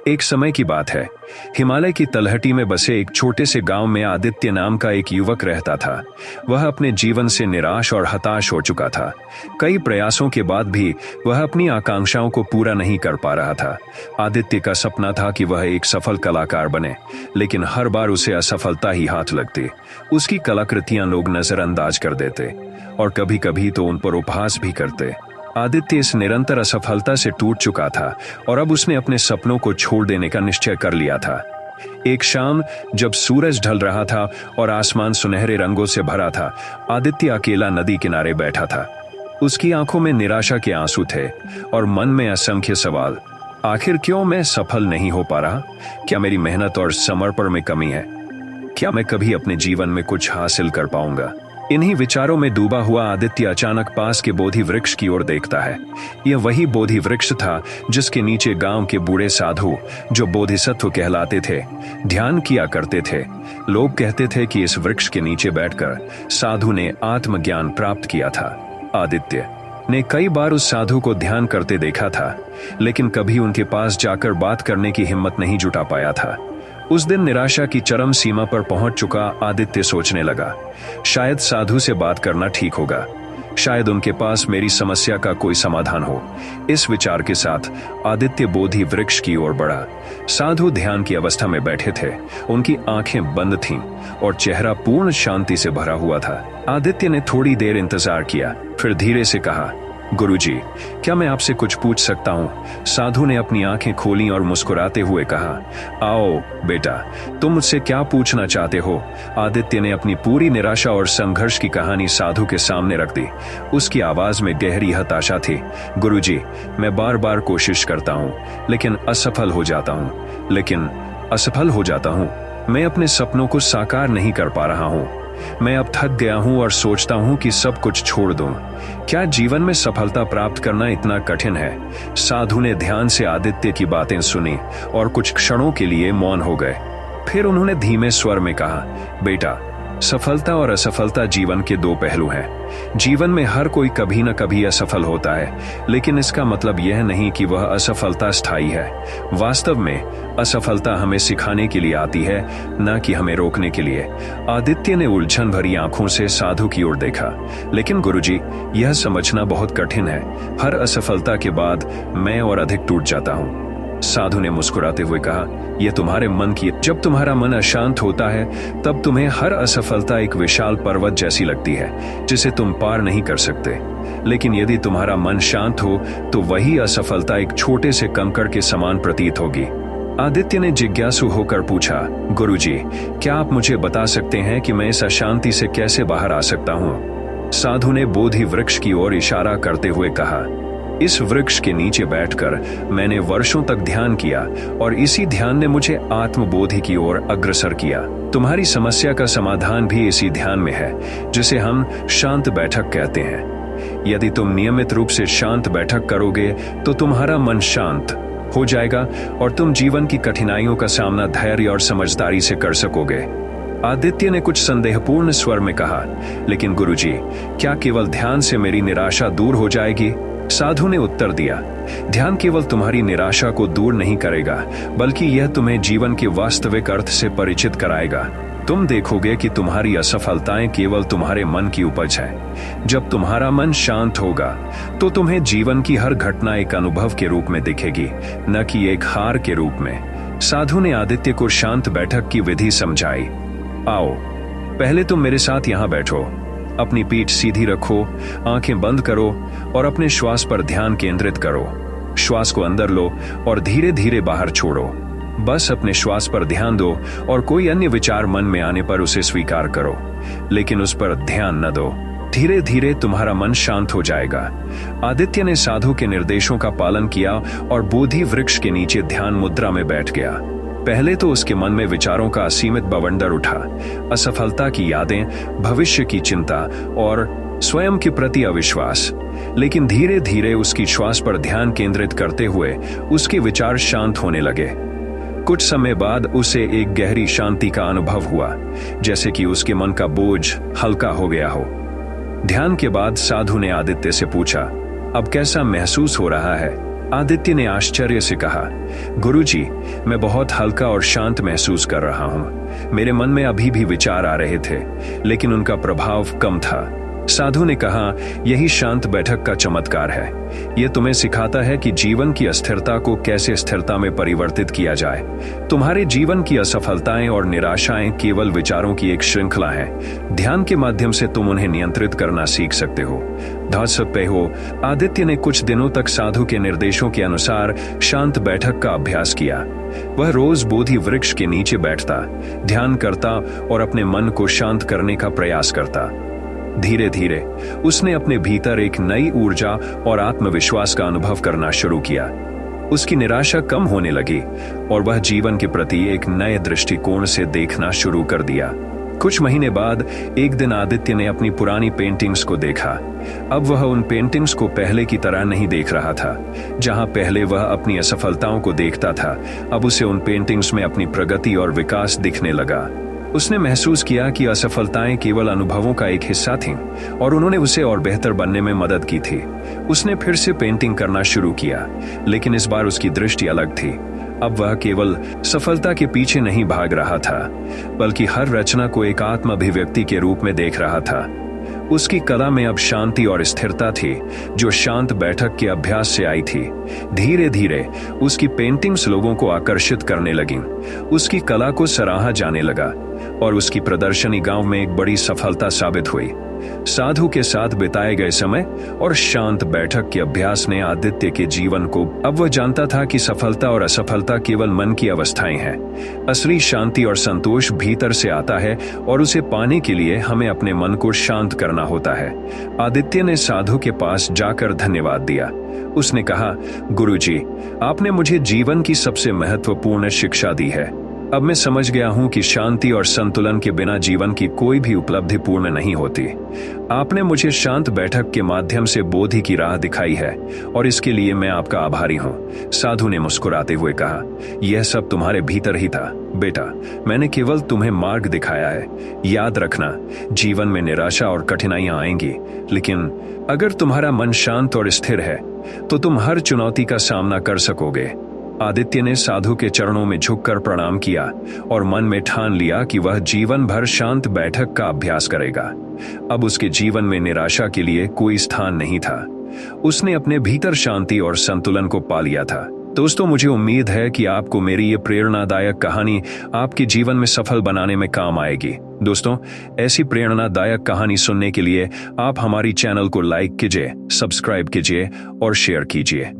एक समय की बात है। हिमालय की तलहटी में बसे एक छोटे से गांव में आदित्य नाम का एक युवक रहता था। वह अपने जीवन से निराश और हताश हो चुका था। कई प्रयासों के बाद भी वह अपनी आकांक्षाओं को पूरा नहीं कर पा रहा था। आदित्य का सपना था कि वह एक सफल कलाकार बने, लेकिन हर बार उसे असफलता ही हाथ लगती। उसकी कलाकृतियां लोग नजरअंदाज कर देते और कभी कभी तो उन पर उपहास भी करते। आदित्य इस निरंतर असफलता से टूट चुका था और अब उसने अपने सपनों को छोड़ देने का निश्चय कर लिया था। एक शाम जब सूरज ढल रहा था और आसमान सुनहरे रंगों से भरा था, आदित्य अकेला नदी किनारे बैठा था। उसकी आंखों में निराशा के आंसू थे और मन में असंख्य सवाल। आखिर क्यों मैं सफल नहीं हो पा रहा? क्या मेरी मेहनत और समर्पण में कमी है? क्या मैं कभी अपने जीवन में कुछ हासिल कर पाऊंगा? इन्हीं विचारों में डूबा हुआ आदित्य अचानक पास के बोधि वृक्ष की ओर देखता है। यह वही बोधि वृक्ष था जिसके नीचे गांव के बूढ़े साधु, जो बोधिसत्व कहलाते थे, ध्यान किया करते थे। लोग कहते थे कि इस वृक्ष के नीचे बैठकर साधु ने आत्मज्ञान प्राप्त किया था। आदित्य ने कई बार उस साधु को ध्यान करते देखा था, लेकिन कभी उनके पास जाकर बात करने की हिम्मत नहीं जुटा पाया था। उस दिन निराशा की चरम सीमा पर पहुंच चुका आदित्य सोचने लगा, शायद साधु से बात करना ठीक होगा। शायद उनके पास मेरी समस्या का कोई समाधान हो। इस विचार के साथ आदित्य बोधि वृक्ष की ओर बढ़ा। साधु ध्यान की अवस्था में बैठे थे। उनकी आंखें बंद थीं और चेहरा पूर्ण शांति से भरा हुआ था। आदित्य ने थोड़ी देर इंतजार किया, फिर धीरे से कहा, गुरुजी, क्या मैं आपसे कुछ पूछ सकता हूँ? साधु ने अपनी आंखें खोली और मुस्कुराते हुए कहा, आओ बेटा, तुम मुझसे क्या पूछना चाहते हो? आदित्य ने अपनी पूरी निराशा और संघर्ष की कहानी साधु के सामने रख दी। उसकी आवाज में गहरी हताशा थी। गुरुजी, मैं बार बार कोशिश करता हूँ, लेकिन असफल हो जाता हूँ। मैं अपने सपनों को साकार नहीं कर पा रहा हूँ। मैं अब थक गया हूं और सोचता हूं कि सब कुछ छोड़ दूं। क्या जीवन में सफलता प्राप्त करना इतना कठिन है? साधु ने ध्यान से आदित्य की बातें सुनी और कुछ क्षणों के लिए मौन हो गए। फिर उन्होंने धीमे स्वर में कहा, बेटा, सफलता और असफलता जीवन के दो पहलू हैं। जीवन में हर कोई कभी न कभी असफल होता है, लेकिन इसका मतलब यह नहीं कि वह असफलता स्थायी है। वास्तव में असफलता हमें सिखाने के लिए आती है, न कि हमें रोकने के लिए। आदित्य ने उलझन भरी आंखों से साधु की ओर देखा। लेकिन गुरुजी, यह समझना बहुत कठिन है। हर असफलता के बाद मैं और अधिक टूट जाता हूँ। साधु ने मुस्कुराते हुए कहा, यह तुम्हारे मन की। जब तुम्हारा मन अशांत होता है, तब तुम्हें हर असफलता एक विशाल पर्वत जैसी लगती है, जिसे तुम पार नहीं कर सकते। लेकिन यदि तुम्हारा मन शांत हो, तो वही असफलता एक छोटे से कंकड़ के समान प्रतीत होगी। आदित्य ने जिज्ञासु होकर पूछा, गुरुजी, क्या आप मुझे बता सकते हैं कि मैं इस अशांति से कैसे बाहर आ सकता हूँ? साधु ने बोधि वृक्ष की ओर इशारा करते हुए कहा, इस वृक्ष के नीचे बैठकर मैंने वर्षों तक ध्यान किया और इसी ध्यान ने मुझे आत्मबोधि की ओर अग्रसर किया। तुम्हारी समस्या का समाधान भी इसी ध्यान में है, जिसे हम शांत बैठक कहते हैं। यदि तुम नियमित रूप से शांत बैठक करोगे, तो तुम्हारा मन शांत हो जाएगा और तुम जीवन की कठिनाइयों का सामना धैर्य और समझदारी से कर सकोगे। आदित्य ने कुछ संदेहपूर्ण स्वर में कहा, लेकिन गुरुजी, क्या केवल ध्यान से मेरी निराशा दूर हो जाएगी? साधु ने उत्तर दिया, ध्यान केवल तुम्हारी निराशा को दूर नहीं करेगा, बल्कि यह तुम्हें जीवन के वास्तविक अर्थ से परिचित कराएगा। तुम देखोगे कि तुम्हारी असफलताएं केवल तुम्हारे मन की उपज है। जब तुम्हारा मन शांत होगा, तो तुम्हें जीवन की हर घटना एक अनुभव के रूप में दिखेगी, न कि एक हार के रूप में। साधु ने आदित्य को शांत बैठक की विधि समझाई। आओ, पहले तुम मेरे साथ यहाँ बैठो। अपनी पीठ सीधी रखो, आंखें बंद करो और अपने श्वास पर ध्यान केंद्रित करो। श्वास को अंदर लो और धीरे धीरे बाहर छोड़ो। बस अपने श्वास पर ध्यान दो और कोई अन्य विचार मन में आने पर उसे स्वीकार करो, लेकिन उस पर ध्यान न दो। धीरे धीरे तुम्हारा मन शांत हो जाएगा। आदित्य ने साधु के निर्देशों का पालन किया और बोधि वृक्ष के नीचे ध्यान मुद्रा में बैठ गया। पहले तो उसके मन में विचारों का असीमित बवंडर उठा, असफलता की यादें, भविष्य की चिंता और स्वयं के प्रति अविश्वास। लेकिन धीरे धीरे उसकी श्वास पर ध्यान केंद्रित करते हुए उसके विचार शांत होने लगे। कुछ समय बाद उसे एक गहरी शांति का अनुभव हुआ, जैसे कि उसके मन का बोझ हल्का हो गया हो। ध्यान के बाद साधु ने आदित्य से पूछा, अब कैसा महसूस हो रहा है? आदित्य ने आश्चर्य से कहा, गुरुजी, मैं बहुत हल्का और शांत महसूस कर रहा हूं। मेरे मन में अभी भी विचार आ रहे थे, लेकिन उनका प्रभाव कम था। साधु ने कहा, यही शांत बैठक का चमत्कार है। यह तुम्हें सिखाता है कि जीवन की अस्थिरता को कैसे स्थिरता में परिवर्तित किया जाए। तुम्हारे जीवन की असफलताएं और निराशाएं केवल विचारों की एक श्रृंखला है। ध्यान के माध्यम से तुम उन्हें नियंत्रित करना सीख सकते हो। आदित्य ने कुछ दिनों तक साधु के निर्देशों के अनुसार शांत बैठक का अभ्यास किया। वह रोज बोधि वृक्ष के नीचे बैठता, ध्यान करता और अपने मन को शांत करने का प्रयास करता। धीरे धीरे उसने अपने भीतर एक नई ऊर्जा और आत्मविश्वास का अनुभव करना शुरू किया। उसकी निराशा कम होने लगी और वह जीवन के प्रति एक नए दृष्टिकोण से देखना शुरू कर दिया। कुछ महीने बाद एक दिन आदित्य ने अपनी पुरानी पेंटिंग्स को देखा। अब वह उन पेंटिंग्स को पहले की तरह नहीं देख रहा था। जहां पहले वह अपनी असफलताओं को देखता था, अब उसे उन पेंटिंग्स में अपनी प्रगति और विकास दिखने लगा। उसने महसूस किया कि असफलताएं केवल अनुभवों का एक हिस्सा थीं और उन्होंने उसे और बेहतर बनने में मदद की थी। उसने फिर से पेंटिंग करना शुरू किया, लेकिन इस बार उसकी दृष्टि अलग थी। अब वह केवल सफलता के पीछे नहीं भाग रहा था, बल्कि हर रचना को एक आत्म अभिव्यक्ति के रूप में देख रहा था। उसकी कला में अब शांति और स्थिरता थी, जो शांत बैठक के अभ्यास से आई थी। धीरे धीरे उसकी पेंटिंग्स लोगों को आकर्षित करने लगीं। उसकी कला को सराहा जाने लगा और उसकी प्रदर्शनी गांव में एक बड़ी सफलता साबित हुई। साधु के साथ बिताए गए समय और शांत बैठक के अभ्यास ने आदित्य के जीवन को, अब वह जानता था कि सफलता और असफलता केवल मन की अवस्थाएं हैं। असली शांति और संतोष भीतर से आता है और उसे पाने के लिए हमें अपने मन को शांत करना होता है। आदित्य ने साधु के पास जाकर धन्यवाद दिया। उसने कहा, गुरुजी, आपने मुझे जीवन की सबसे महत्वपूर्ण शिक्षा दी है। अब मैं समझ गया हूं कि शांति और संतुलन के बिना जीवन की कोई भी उपलब्धि पूर्ण नहीं होती। आपने मुझे शांत बैठक के माध्यम से बोधि की राह दिखाई है और इसके लिए मैं आपका आभारी हूं। साधु ने मुस्कुराते हुए कहा, यह सब तुम्हारे भीतर ही था बेटा। मैंने केवल तुम्हें मार्ग दिखाया है। याद रखना, जीवन में निराशा और कठिनाइयां आएंगी, लेकिन अगर तुम्हारा मन शांत और स्थिर है तो तुम हर चुनौती का सामना कर सकोगे। आदित्य ने साधु के चरणों में झुककर प्रणाम किया और मन में ठान लिया कि वह जीवन भर शांत बैठक का अभ्यास करेगा। अब उसके जीवन में निराशा के लिए कोई स्थान नहीं था। उसने अपने भीतर शांति और संतुलन को पा लिया था। दोस्तों, मुझे उम्मीद है कि आपको मेरी ये प्रेरणादायक कहानी आपके जीवन में सफल बनाने में काम आएगी। दोस्तों, ऐसी प्रेरणादायक कहानी सुनने के लिए आप हमारी चैनल को लाइक कीजिए, सब्सक्राइब कीजिए और शेयर कीजिए।